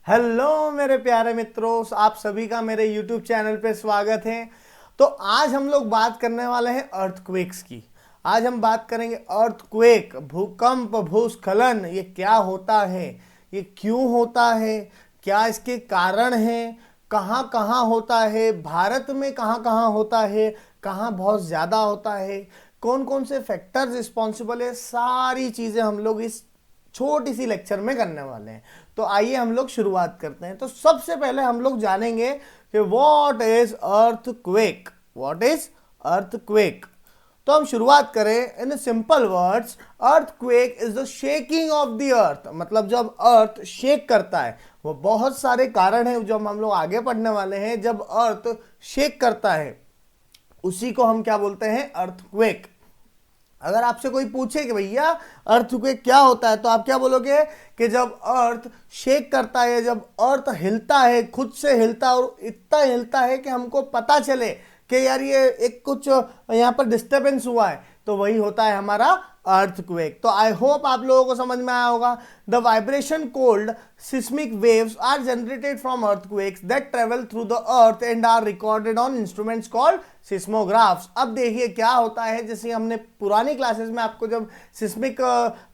Hello मेरे प्यारे मित्रों, आप सभी का मेरे YouTube चैनल पे स्वागत है। तो आज हम लोग बात करने वाले हैं अर्थक्वेक्स की। आज हम बात करेंगे अर्थक्वेक, भूकंप, भूस्खलन, ये क्या होता है, ये क्यों होता है, क्या इसके कारण हैं, कहाँ कहाँ होता है, भारत में कहाँ कहाँ होता है, कहाँ बहुत ज़्यादा होता है, कौन कौन से फैक्टर्स रिस्पॉन्सिबल है, सारी चीज़ें हम लोग इस छोटी सी लेक्चर में करने वाले हैं। तो आइए हम लोग शुरुआत करते हैं। तो सबसे पहले हम लोग जानेंगे कि what is earthquake. What is earthquake? तो हम शुरुआत करें in simple words. Earthquake is the shaking of the earth. मतलब जब अर्थ शेक करता है, वो बहुत सारे कारण हैं जो हम लोग आगे पढ़ने वाले हैं। जब अर्थ शेक करता है उसी को हम क्या बोलते हैं? अर्थक्वेक। अगर आपसे कोई पूछे कि भैया अर्थक्वेक क्या होता है, तो आप क्या बोलोगे कि जब अर्थ शेक करता है, जब अर्थ हिलता है, खुद से हिलता है और इतना हिलता है कि हमको पता चले कि यार ये एक कुछ यहाँ पर डिस्टर्बेंस हुआ है, तो वही होता है हमारा अर्थक्वेक। तो आई होप आप लोगों को समझ में आया होगा। The vibration called seismic waves are generated from earthquakes that travel through the earth and are recorded on instruments called seismographs. अब देखिए क्या होता है, जैसे हमने पुरानी क्लासेस में आपको जब सिस्मिक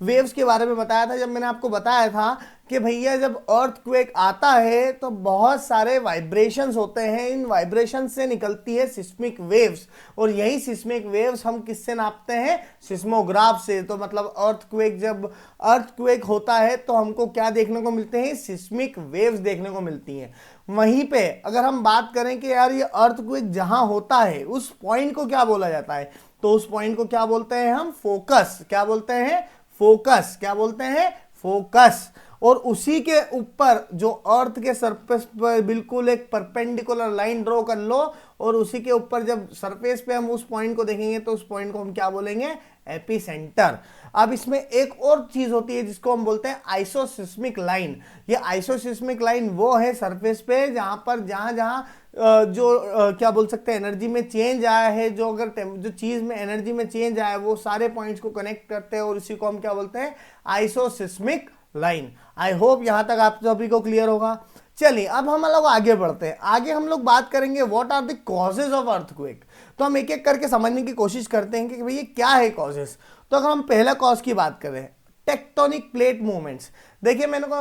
वेव्स के बारे में बताया था, जब मैंने आपको बताया था कि भैया जब अर्थक्वेक आता है तो बहुत सारे वाइब्रेशंस होते हैं, इन वाइब्रेशन से निकलती है सिस्मिक वेव्स, और यही सिस्मिक वेव्स हम किससे नापते हैं? सिस्मोग्राफ से। तो मतलब अर्थक्वेक, जब अर्थक्वेक होता है तो हमको क्या देखने को मिलते हैं? सिस्मिक वेव्स देखने को मिलती हैं। वहीं पे अगर हम बात करें कि यार ये अर्थक्वेक जहां होता है उस पॉइंट को क्या बोला जाता है, तो उस पॉइंट को क्या बोलते हैं हम? फोकस। क्या बोलते हैं? फोकस। क्या बोलते हैं? फोकस। और उसी के ऊपर जो अर्थ के सरफेस पर बिल्कुल एक परपेंडिकुलर लाइन ड्रॉ कर लो, और उसी के ऊपर जब सरफेस पे हम उस पॉइंट को देखेंगे तो उस पॉइंट को हम क्या बोलेंगे? एपिसेंटर। अब इसमें एक और चीज होती है जिसको हम बोलते हैं आइसोसिस्मिक लाइन। ये आइसोसिस्मिक लाइन वो है सरफेस पे जहां पर जहां जहां क्या बोल सकते हैं, एनर्जी में चेंज आया है, जो अगर जो चीज में एनर्जी में चेंज आया है वो सारे पॉइंट्स को कनेक्ट करते हैं, और इसी को हम क्या बोलते हैं? आइसोसिस्मिक लाइन। आई होप यहां तक आप सभी को क्लियर होगा। चलिए अब हम लोग आगे बढ़ते हैं। आगे हम लोग बात करेंगे what are the causes of earthquake. तो हम एक एक करके समझने की कोशिश करते हैं कि भैया क्या है कॉजेज। तो अगर हम पहला कॉज की बात करें, टेक्टोनिक प्लेट मूवमेंट्स। देखिए मैंने को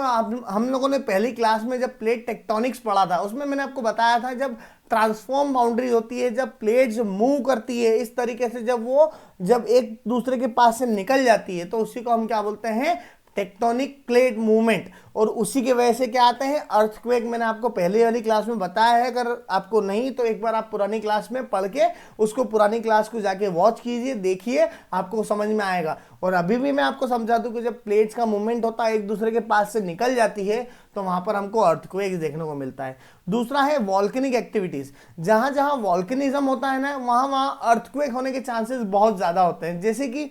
हम लोगों ने पहली क्लास में जब प्लेट टेक्टोनिक्स पढ़ा था, उसमें मैंने आपको बताया था जब ट्रांसफॉर्म बाउंड्री होती है, जब प्लेट्स मूव करती है इस तरीके से, जब एक दूसरे के पास से निकल जाती है, तो उसी को हम क्या बोलते हैं? Tectonic plate movement. और उसी की वजह से क्या आते हैं? अर्थक्वेक। मैंने आपको पहले वाली क्लास में बताया है, अगर आपको नहीं तो एक बार आप पुरानी क्लास में पढ़ के उसको पुरानी क्लास को जाके वॉच कीजिए, देखिए, आपको समझ में आएगा। और अभी भी मैं आपको समझा दूं कि जब प्लेट्स का मूवमेंट होता है, एक दूसरे के पास से निकल जाती है, तो वहां पर हमको अर्थक्वेक देखने को मिलता है। दूसरा है वॉल्केनिक एक्टिविटीज। जहां जहां वॉल्केनिज्म होता है ना, वहां वहां अर्थक्वेक होने के चांसेस बहुत ज्यादा होते हैं। जैसे कि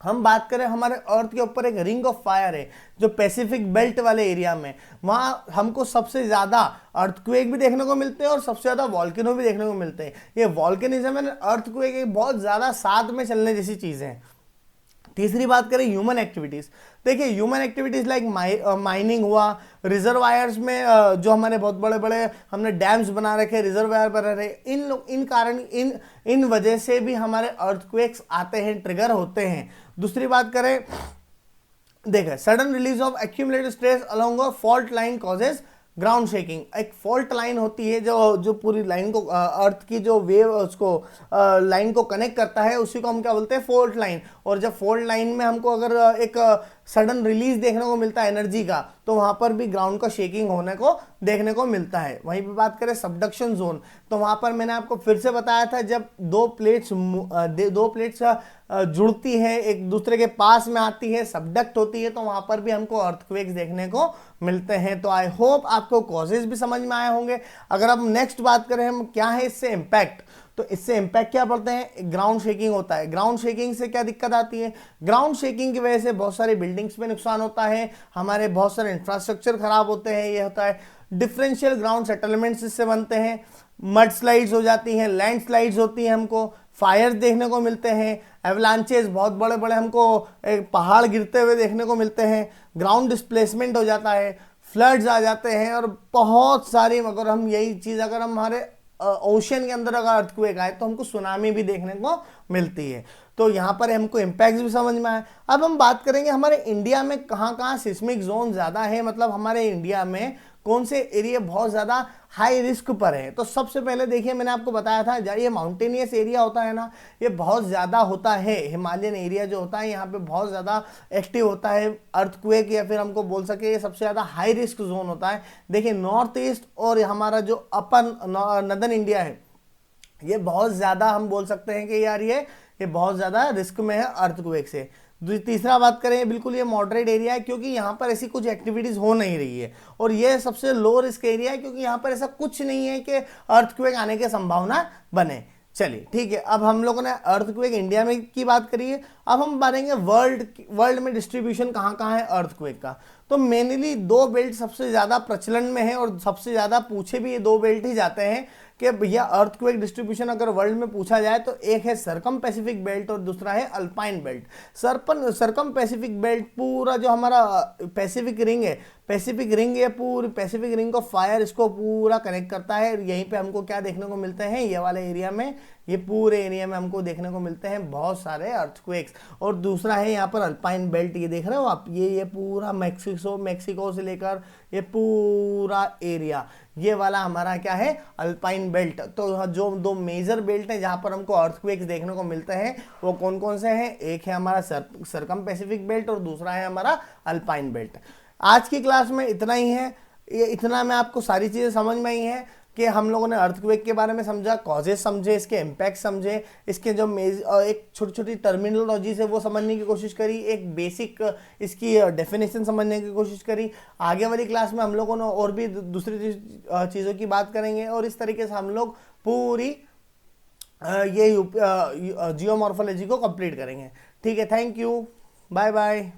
हम बात करें, हमारे अर्थ के ऊपर एक रिंग ऑफ फायर है जो पैसिफिक बेल्ट वाले एरिया में, वहां हमको सबसे ज्यादा अर्थक्वेक भी देखने को मिलते हैं और सबसे ज्यादा वॉल्केनो भी देखने को मिलते हैं। ये वॉल्केनिज्म एंड अर्थक्वेक बहुत ज्यादा साथ में चलने जैसी चीजें हैं। तीसरी बात करें ह्यूमन एक्टिविटीज। देखिए ह्यूमन एक्टिविटीज लाइक माइनिंग हुआ, रिजर्वायर्स में जो हमारे बहुत बड़े बड़े हमने डैम्स बना रखे, रिजर्वायर बना रहे, इन वजह से भी हमारे अर्थक्वेक्स आते हैं, ट्रिगर होते हैं। दूसरी बात करें, देखिए sudden release of accumulated stress along a fault line causes ground shaking. एक फॉल्ट लाइन होती है जो पूरी लाइन को, अर्थ की जो वेव उसको लाइन को कनेक्ट करता है, उसी को हम क्या बोलते हैं? Fault line. और जब फॉल्ट लाइन में हमको अगर एक सडन रिलीज देखने को मिलता है एनर्जी का, तो वहां पर भी ग्राउंड का शेकिंग होने को देखने को मिलता है। वहीं पे बात करें सबडक्शन जोन, तो वहां पर मैंने आपको फिर से बताया था, जब दो प्लेट्स जुड़ती है, एक दूसरे के पास में आती है, सबडक्ट होती है, तो वहां पर भी हमको अर्थक्वेक्स देखने को मिलते हैं। तो आई होप आपको कॉजेज भी समझ में आए होंगे। अगर अब नेक्स्ट बात करें हम, क्या है इससे इम्पैक्ट, तो इससे इम्पैक्ट क्या पड़ते हैं? ग्राउंड शेकिंग होता है। ग्राउंड शेकिंग से क्या दिक्कत आती है? ग्राउंड शेकिंग की वजह से बहुत सारी बिल्डिंग्स में नुकसान होता है, हमारे बहुत सारे इंफ्रास्ट्रक्चर खराब होते हैं, ये होता है। डिफरेंशियल ग्राउंड सेटलमेंट्स इससे बनते हैं, मड स्लाइड्स हो जाती हैं, लैंड स्लाइड्स होती हैं, हमको फायर्स देखने को मिलते हैं, एवलांचेस, बहुत बड़े बड़े हमको पहाड़ गिरते हुए देखने को मिलते हैं, ग्राउंड डिस्प्लेसमेंट हो जाता है, फ्लड्स आ जाते हैं और बहुत सारी, अगर हम यही चीज़ अगर हम हमारे ओशन के अंदर अगर अर्थक्वेक आए तो हमको सुनामी भी देखने को मिलती है। तो यहाँ पर हमको इम्पैक्ट भी समझ में आए। अब हम बात करेंगे हमारे इंडिया में कहाँ कहाँ सिस्मिक जोन ज़्यादा है, मतलब हमारे इंडिया में कौन से एरिया बहुत ज़्यादा हाई रिस्क पर है। तो सबसे पहले देखिए, मैंने आपको बताया था ये माउंटेनियस एरिया होता है ना, ये बहुत ज़्यादा होता है। हिमालयन एरिया जो होता है यहाँ पे बहुत ज़्यादा एक्टिव होता है अर्थक्वेक, या फिर हमको बोल सके ये सबसे ज़्यादा हाई रिस्क जोन होता है। देखिए नॉर्थ ईस्ट और हमारा जो अपर नदर्न इंडिया है, ये बहुत ज़्यादा हम बोल सकते हैं कि यार ये बहुत ज़्यादा रिस्क में है अर्थक्वेक से। तीसरा बात करें, बिल्कुल ये मॉडरेट एरिया है, क्योंकि यहाँ पर ऐसी कुछ एक्टिविटीज़ हो नहीं रही है। और ये सबसे लो रिस्क एरिया है, क्योंकि यहाँ पर ऐसा कुछ नहीं है कि अर्थक्वेक आने की संभावना बने। चलिए ठीक है, अब हम लोगों ने अर्थक्वेक इंडिया में की बात करी है। अब हम बातेंगे वर्ल्ड में डिस्ट्रीब्यूशन कहाँ कहाँ है अर्थक्वेक का। तो मेनली दो बेल्ट सबसे ज़्यादा प्रचलन में है और सबसे ज़्यादा पूछे भी ये दो बेल्ट ही जाते हैं कि भैया अर्थक्वेक डिस्ट्रीब्यूशन अगर वर्ल्ड में पूछा जाए तो एक है सरकम पैसिफिक बेल्ट और दूसरा है अल्पाइन बेल्ट। सरकम पैसिफिक बेल्ट पूरा जो हमारा पैसिफिक रिंग है, पैसिफिक रिंग, ये पूरी पैसिफिक रिंग ऑफ फायर इसको पूरा कनेक्ट करता है। यहीं पे हमको क्या देखने को मिलते हैं, ये वाले एरिया में, ये पूरे एरिया में हमको देखने को मिलते हैं बहुत सारे अर्थक्वेक्स। और दूसरा है यहाँ पर अल्पाइन बेल्ट, ये देख रहे हो आप, ये पूरा मैक्सिको से लेकर ये पूरा एरिया, ये वाला हमारा क्या है, अल्पाइन बेल्ट। तो जो दो मेजर बेल्ट हैं जहाँ पर हमको अर्थक्वेक्स देखने को मिलते हैं वो कौन कौन से हैं, एक है हमारा सरकम पैसिफिक बेल्ट और दूसरा है हमारा अल्पाइन बेल्ट। आज की क्लास में इतना ही है। ये इतना में आपको सारी चीज़ें समझ में आई हैं कि हम लोगों ने अर्थक्वेक के बारे में समझा, कॉजेज समझे, इसके इम्पैक्ट समझे, इसके जो एक छोटी छोटी टर्मिनोलॉजी से वो समझने की कोशिश करी, एक बेसिक इसकी डेफिनेशन समझने की कोशिश करी। आगे वाली क्लास में हम लोगों ने और भी दूसरी चीज़ों की बात करेंगे और इस तरीके से हम लोग पूरी ये जियोमॉर्फोलॉजी को कंप्लीट करेंगे। ठीक है, थैंक यू, बाय बाय।